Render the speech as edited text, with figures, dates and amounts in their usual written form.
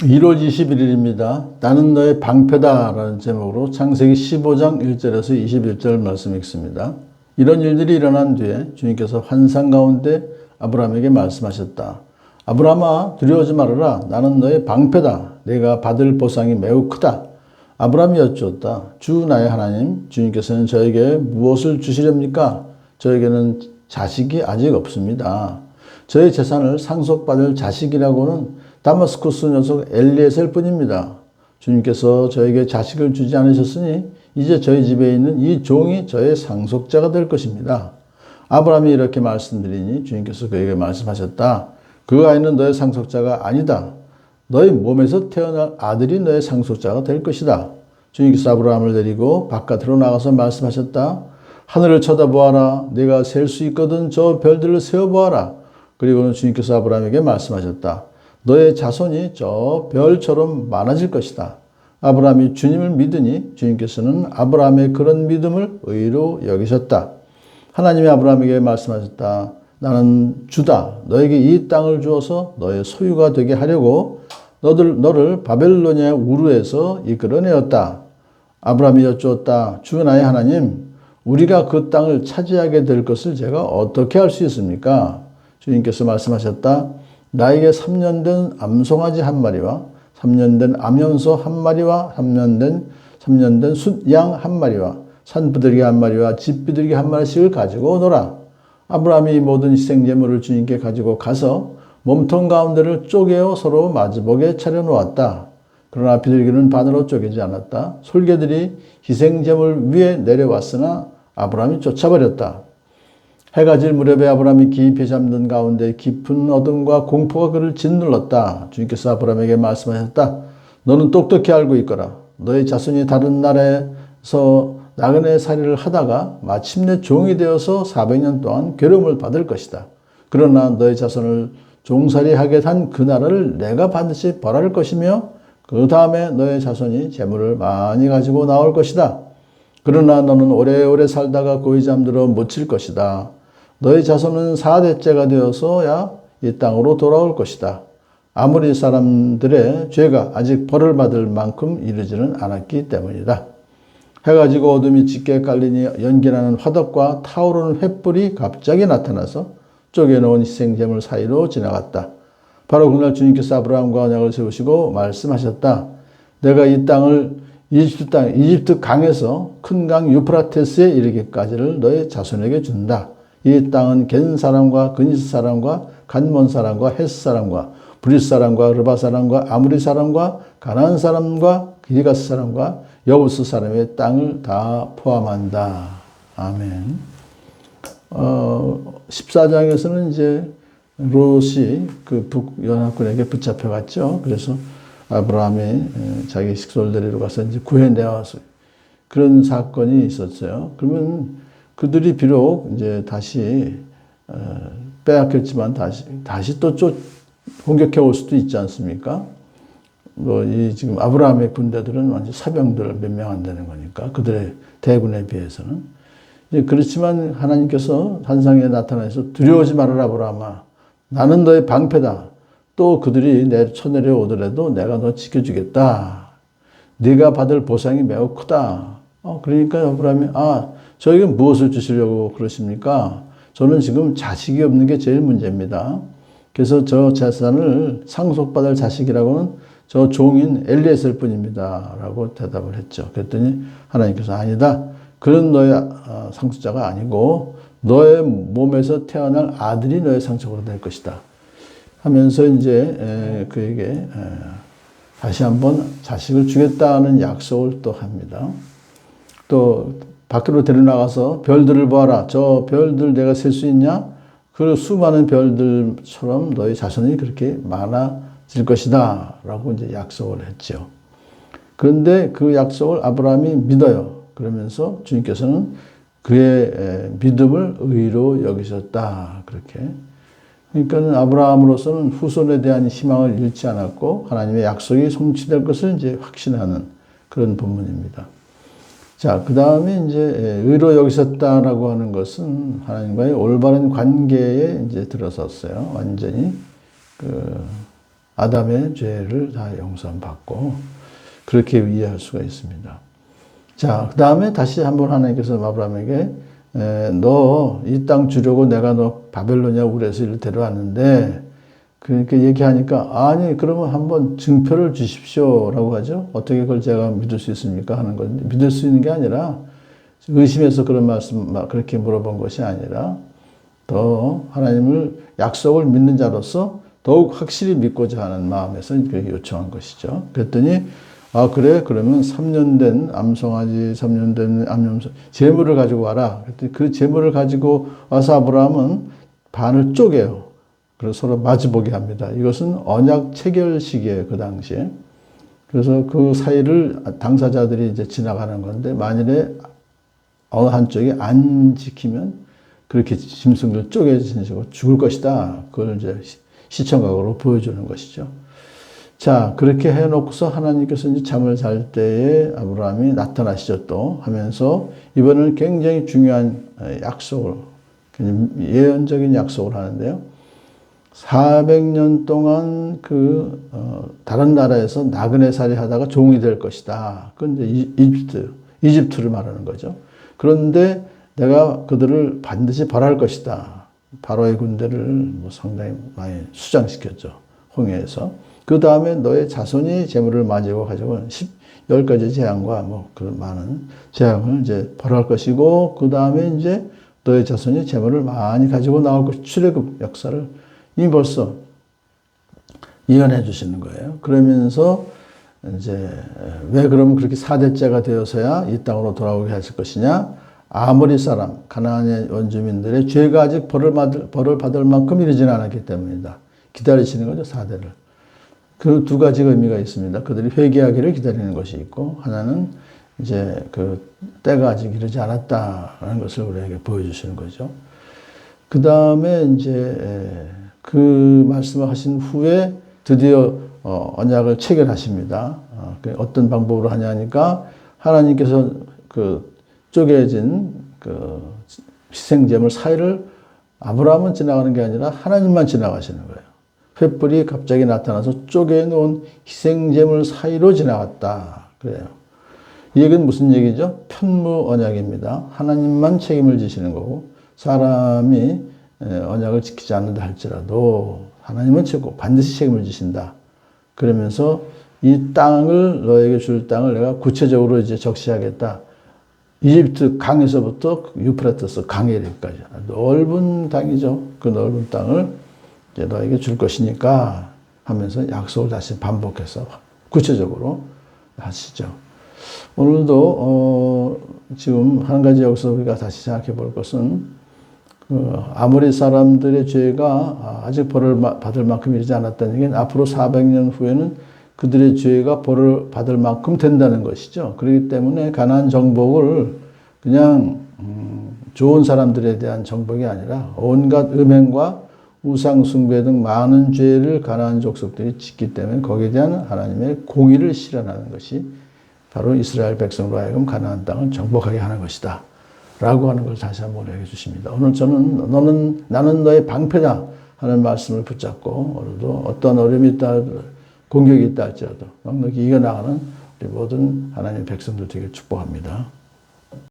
1월 21일입니다. 나는 너의 방패다 라는 제목으로 창세기 15장 1절에서 21절 말씀 읽습니다. 이런 일들이 일어난 뒤에 주님께서 환상 가운데 아브라함에게 말씀하셨다. 아브라함아, 두려워하지 말아라. 나는 너의 방패다. 내가 받을 보상이 매우 크다. 아브라함이 여쭈었다. 주 나의 하나님, 주님께서는 저에게 무엇을 주시렵니까? 저에게는 자식이 아직 없습니다. 저의 재산을 상속받을 자식이라고는 다마스쿠스 녀석 엘리에셀 뿐입니다. 주님께서 저에게 자식을 주지 않으셨으니 이제 저희 집에 있는 이 종이 저의 상속자가 될 것입니다. 아브라함이 이렇게 말씀드리니 주님께서 그에게 말씀하셨다. 그 아이는 너의 상속자가 아니다. 너의 몸에서 태어날 아들이 너의 상속자가 될 것이다. 주님께서 아브라함을 데리고 바깥으로 나가서 말씀하셨다. 하늘을 쳐다보아라. 내가 셀 수 있거든 저 별들을 세어보아라. 그리고는 주님께서 아브라함에게 말씀하셨다. 너의 자손이 저 별처럼 많아질 것이다. 아브라함이 주님을 믿으니 주님께서는 아브라함의 그런 믿음을 의로 여기셨다. 하나님이 아브라함에게 말씀하셨다. 나는 주다. 너에게 이 땅을 주어서 너의 소유가 되게 하려고 너를 바벨로니아 우르에서 이끌어내었다. 아브라함이 여쭈었다. 주 나의 하나님, 우리가 그 땅을 차지하게 될 것을 제가 어떻게 할 수 있습니까? 주님께서 말씀하셨다. 나에게 3년 된 암송아지 한 마리와 3년 된 암염소 한 마리와 3년 된 숫양 한 마리와 산비둘기 한 마리와 집비둘기 한 마리씩을 가지고 오너라. 아브라함이 모든 희생제물을 주님께 가지고 가서 몸통 가운데를 쪼개어 서로 마주보게 차려놓았다. 그러나 비둘기는 반으로 쪼개지 않았다. 솔개들이 희생제물 위에 내려왔으나 아브라함이 쫓아버렸다. 해가 질 무렵에 아브라함이 깊이 잠든 가운데 깊은 어둠과 공포가 그를 짓눌렀다. 주님께서 아브라함에게 말씀하셨다. 너는 똑똑히 알고 있거라. 너의 자손이 다른 나라에서 나그네 살이를 하다가 마침내 종이 되어서 400년 동안 괴로움을 받을 것이다. 그러나 너의 자손을 종살이하게 한 그 나라를 내가 반드시 벌할 것이며 그 다음에 너의 자손이 재물을 많이 가지고 나올 것이다. 그러나 너는 오래오래 살다가 고이 잠들어 묻힐 것이다. 너의 자손은 4대째가 되어서야 이 땅으로 돌아올 것이다. 아무리 사람들의 죄가 아직 벌을 받을 만큼 이르지는 않았기 때문이다. 해가 지고 어둠이 짙게 깔리니 연기나는 화덕과 타오르는 횃불이 갑자기 나타나서 쪼개놓은 희생제물 사이로 지나갔다. 바로 그날 주님께서 아브라함과 언약을 세우시고 말씀하셨다. 내가 이 땅을 이집트 강에서 큰 강 유프라테스에 이르기까지를 너의 자손에게 준다. 이 땅은 겐 사람과 그니스 사람과 간몬 사람과 헷 사람과 브릿 사람과 르바 사람과 아무리 사람과 가나안 사람과 기리가스 사람과 여부스 사람의 땅을 다 포함한다. 아멘. 14장에서는 이제 롯이 그 북연합군에게 붙잡혀갔죠. 그래서 아브라함이 자기 식솔 데리러 가서 이제 구해내와서 그런 사건이 있었어요. 그러면 그들이 비록 이제 다시 빼앗겼지만 다시 또 공격해 올 수도 있지 않습니까? 이 지금 아브라함의 군대들은 완전 사병들 몇 명 안 되는 거니까 그들의 대군에 비해서는. 그렇지만 하나님께서 환상에 나타나서 두려워하지 말아라 아브라함아. 나는 너의 방패다. 또 그들이 쳐내려 오더라도 내가 너 지켜주겠다. 네가 받을 보상이 매우 크다. 그러니까 아브라함이 저에게 무엇을 주시려고 그러십니까? 저는 지금 자식이 없는 게 제일 문제입니다. 그래서 저 재산을 상속받을 자식이라고는 저 종인 엘리에셀 뿐입니다. 라고 대답을 했죠. 그랬더니 하나님께서 아니다. 그런 너의 상속자가 아니고 너의 몸에서 태어날 아들이 너의 상속으로 될 것이다. 하면서 이제 그에게 다시 한번 자식을 주겠다는 약속을 또 합니다. 또 밖으로 데려나가서 별들을 보아라. 저 별들 내가 셀 수 있냐? 그 수많은 별들처럼 너의 자손이 그렇게 많아질 것이다. 라고 이제 약속을 했죠. 그런데 그 약속을 아브라함이 믿어요. 그러면서 주님께서는 그의 믿음을 의로 여기셨다. 그렇게. 그러니까 아브라함으로서는 후손에 대한 희망을 잃지 않았고 하나님의 약속이 성취될 것을 이제 확신하는 그런 본문입니다. 자, 그 다음에 이제 의로 여기셨다라고 하는 것은 하나님과의 올바른 관계에 이제 들어섰어요. 완전히 아담의 죄를 다 용서받고 그렇게 이해할 수가 있습니다. 자, 그 다음에 다시 한번 하나님께서 아브라함에게 너 이 땅 주려고 내가 너 바벨로니아 우르에서 이를 데려왔는데 그렇게 얘기하니까 아니 그러면 한번 증표를 주십시오라고 하죠. 어떻게 그걸 제가 믿을 수 있습니까 하는 건데 믿을 수 있는 게 아니라 의심해서 그런 말씀 그렇게 물어본 것이 아니라 더 하나님을 약속을 믿는 자로서 더욱 확실히 믿고자 하는 마음에서 그렇게 요청한 것이죠. 그랬더니 아 그래 그러면 3년 된 암송아지 3년 된 암염소 제물을 가지고 와라. 그랬더니 그 제물을 가지고 와서 아브라함은 반을 쪼개요. 그래서 서로 마주보게 합니다. 이것은 언약 체결식이에요 그 당시에. 그래서 그 사이를 당사자들이 이제 지나가는 건데 만일에 어느 한쪽이 안 지키면 그렇게 짐승들 쪼개지는 식으로 죽을 것이다. 그걸 이제 시청각으로 보여주는 것이죠. 자, 그렇게 해놓고서 하나님께서 이제 잠을 잘 때에 아브라함이 나타나시죠 또 하면서 이번에는 굉장히 중요한 약속을, 예언적인 약속을 하는데요. 400년 동안 다른 나라에서 나그네살이 하다가 종이 될 것이다. 그건 이제 이집트를 말하는 거죠. 그런데 내가 그들을 반드시 벌할 것이다. 바로의 군대를 상당히 많이 수장시켰죠. 홍해에서. 그 다음에 너의 자손이 재물을 가지고 10가지 재앙과 그런 많은 재앙을 이제 벌할 것이고, 그 다음에 이제 너의 자손이 재물을 많이 가지고 나올 것, 출애굽 역사를 이미 벌써 예언해 주시는 거예요. 그러면서 이제 왜 그러면 그렇게 4대째가 되어서야 이 땅으로 돌아오게 하실 것이냐? 아모리 사람, 가나안의 원주민들의 죄가 아직 벌을 받을 만큼 이르지는 않았기 때문이다. 기다리시는 거죠, 4대를. 그 두 가지 의미가 있습니다. 그들이 회개하기를 기다리는 것이 있고, 하나는 이제 그 때가 아직 이르지 않았다라는 것을 우리에게 보여주시는 거죠. 그 다음에 이제 그 말씀을 하신 후에 드디어 언약을 체결하십니다. 어떤 방법으로 하냐니까 하나님께서 그 쪼개진 그 희생제물 사이를 아브라함은 지나가는 게 아니라 하나님만 지나가시는 거예요. 횃불이 갑자기 나타나서 쪼개놓은 희생제물 사이로 지나갔다. 그래요. 이 얘기는 무슨 얘기죠? 편무 언약입니다. 하나님만 책임을 지시는 거고 사람이 언약을 지키지 않는다 할지라도 하나님은 반드시 책임을 지신다. 그러면서 이 땅을 너에게 줄 땅을 내가 구체적으로 이제 적시하겠다. 이집트 강에서부터 유프라테스 강에 이르기까지 넓은 땅이죠. 그 넓은 땅을 이제 너에게 줄 것이니까 하면서 약속을 다시 반복해서 구체적으로 하시죠. 오늘도 지금 한 가지 여기서 우리가 다시 생각해 볼 것은 아모리 사람들의 죄가 아직 벌을 받을 만큼 이르지 않았다는 얘기는 앞으로 400년 후에는 그들의 죄가 벌을 받을 만큼 된다는 것이죠. 그렇기 때문에 가나안 정복을 그냥 좋은 사람들에 대한 정복이 아니라 온갖 음행과 우상 숭배 등 많은 죄를 가나안 족속들이 짓기 때문에 거기에 대한 하나님의 공의를 실현하는 것이 바로 이스라엘 백성으로 하여금 가나안 땅을 정복하게 하는 것이다. 라고 하는 걸 다시 한번 얘기해 주십니다. 오늘 저는 나는 너의 방패다 하는 말씀을 붙잡고 오늘도 어떤 어려움이 있다, 공격이 있다 할지라도 넉넉히 이겨나가는 우리 모든 하나님의 백성들 되길 축복합니다.